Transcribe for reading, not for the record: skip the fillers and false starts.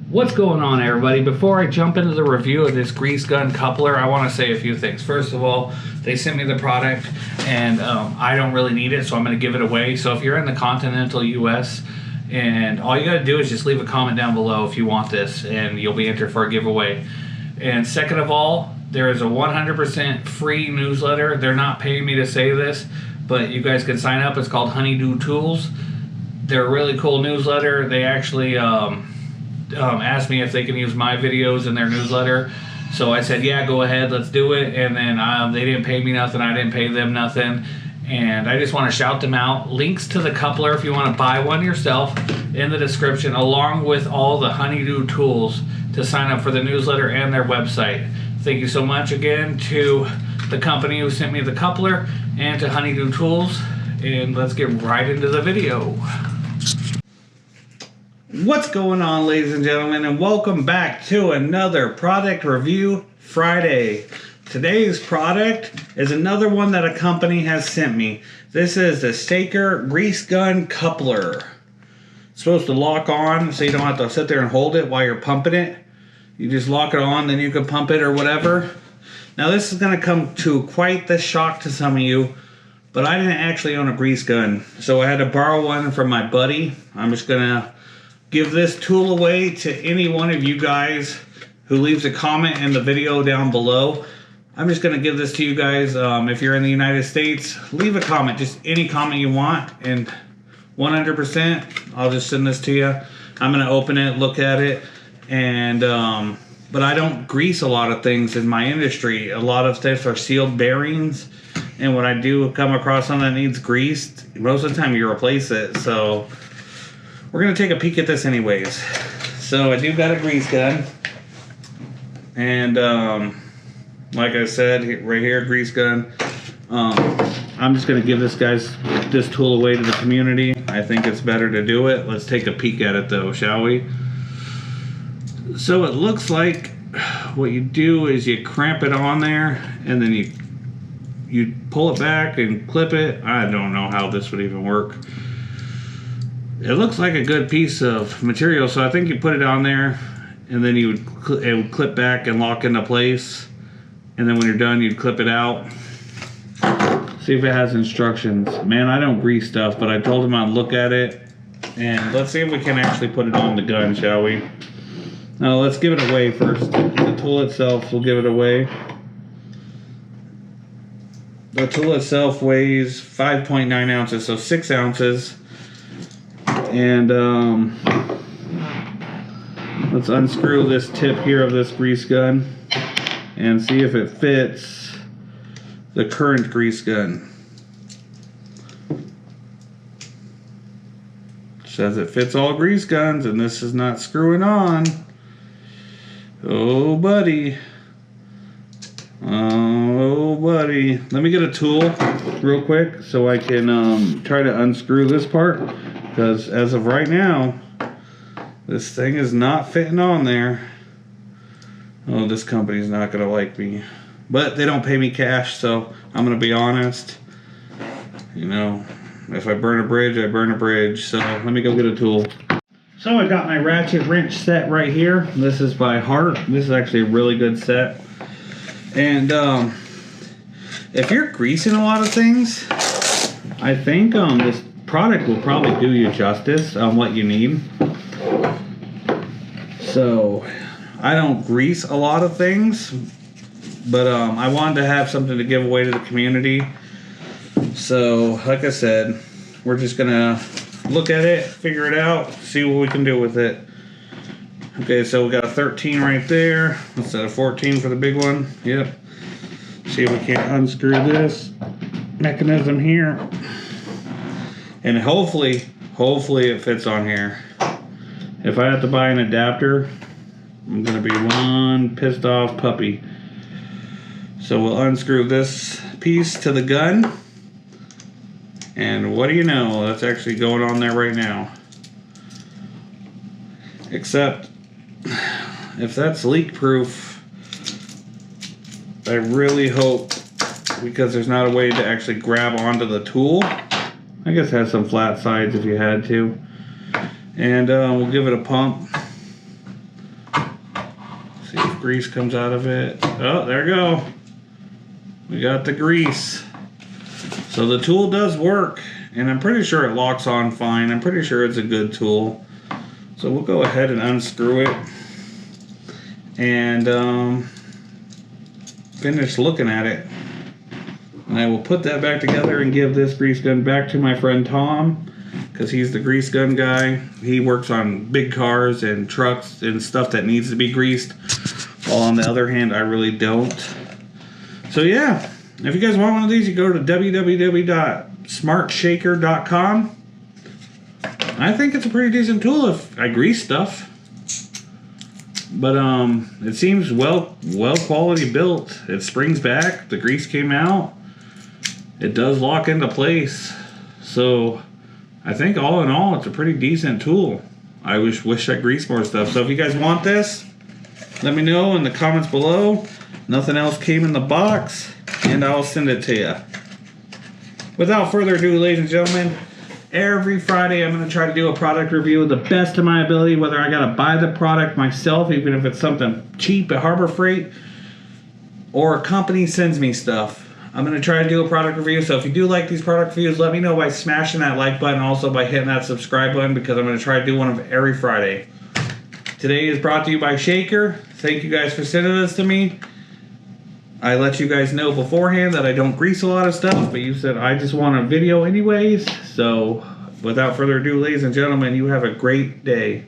What's going on, everybody? Before I jump into the review of this grease gun coupler, I want to say a few things. First of all, they sent me the product and I don't really need it, so I'm going to give it away. So if you're in the continental US, and all you got to do is just leave a comment down below if you want this, and you'll be entered for a giveaway. And second of all, there is a 100% free newsletter. They're not paying me to say this, but you guys can sign up. It's called Honeydew Tools. They're a really cool newsletter. They actually asked me if they can use my videos in their newsletter. So I said, yeah, go ahead, let's do it. And then they didn't pay me nothing. I didn't pay them nothing. And I just want to shout them out. Links to the coupler if you want to buy one yourself in the description, along with all the Honeydew tools to sign up for the newsletter and their website. Thank you so much again to the company who sent me the coupler and to Honeydew Tools. And let's get right into the video. What's going on, ladies and gentlemen, and welcome back to another product review Friday. Today's product is another one that a company has sent me. This is the Staker Grease Gun Coupler. It's supposed to lock on so you don't have to sit there and hold it while you're pumping it. You just lock it on, then you can pump it or whatever. Now this is going to come to quite the shock to some of you, but I didn't actually own a grease gun, so I had to borrow one from my buddy. I'm just going to give this tool away to any one of you guys who leaves a comment in the video down below. I'm just going to give this to you guys. If you're in the United States, leave a comment, just any comment you want, and 100%, I'll just send this to you. I'm going to open it, look at it, and but I don't grease a lot of things in my industry. A lot of stuff are sealed bearings, and when I do come across something that needs greased, most of the time you replace it. So we're going to take a peek at this anyways. So I do got a grease gun, and like I said, right here, grease gun. I'm just going to give this tool away to the community. I think it's better to do it. Let's take a peek at it though, shall we? So it looks like what you do is you cramp it on there, and then you pull it back and clip it. I don't know how this would even work. It looks like a good piece of material, so I think you put it on there, and then it would clip back and lock into place. And then when you're done, you'd clip it out. See if it has instructions. Man, I don't grease stuff, but I told him I'd look at it. And let's see if we can actually put it on the gun, shall we? Now, let's give it away first. The tool itself, we'll give it away. The tool itself weighs 5.9 ounces, so 6 ounces. And let's unscrew this tip here of this grease gun and see if it fits the current grease gun. It says it fits all grease guns, and this is not screwing on. Oh buddy. Oh buddy. Let me get a tool real quick so I can try to unscrew this part, because as of right now, this thing is not fitting on there. Oh, this company's not gonna like me, but they don't pay me cash, so I'm gonna be honest. You know, if I burn a bridge, I burn a bridge. So let me go get a tool. So I got my ratchet wrench set right here. This is by Hart. This is actually a really good set. And if you're greasing a lot of things, I think this product will probably do you justice on what you need. So I don't grease a lot of things, but I wanted to have something to give away to the community. So like I said, we're just gonna look at it, figure it out, see what we can do with it. Okay, so we got a 13 right there. Let's set a 14 for the big one. Yep. See if we can't unscrew this mechanism here. And hopefully it fits on here. If I have to buy an adapter, I'm gonna be one pissed off puppy. So we'll unscrew this piece to the gun. And what do you know, that's actually going on there right now. Except, if that's leak proof, I really hope, because there's not a way to actually grab onto the tool. I guess it has some flat sides if you had to. And we'll give it a pump. See if grease comes out of it. Oh, there we go. We got the grease. So the tool does work, and I'm pretty sure it locks on fine. I'm pretty sure it's a good tool. So we'll go ahead and unscrew it and finish looking at it. And I will put that back together and give this grease gun back to my friend Tom, because he's the grease gun guy. He works on big cars and trucks and stuff that needs to be greased. While on the other hand, I really don't. So yeah, if you guys want one of these, you go to www.smartshaker.com. I think it's a pretty decent tool if I grease stuff. But it seems well quality built. It springs back. The grease came out. It does lock into place. So I think all in all, it's a pretty decent tool. I wish I greased more stuff. So if you guys want this, let me know in the comments below. Nothing else came in the box, and I'll send it to you. Without further ado, ladies and gentlemen, every Friday I'm going to try to do a product review to the best of my ability, whether I got to buy the product myself, even if it's something cheap at Harbor Freight, or a company sends me stuff. I'm going to try to do a product review, so if you do like these product reviews, let me know by smashing that like button, also by hitting that subscribe button, because I'm going to try to do one of every Friday. Today is brought to you by Shaker. Thank you guys for sending this to me. I let you guys know beforehand that I don't grease a lot of stuff, but you said I just want a video anyways. So without further ado, ladies and gentlemen, you have a great day.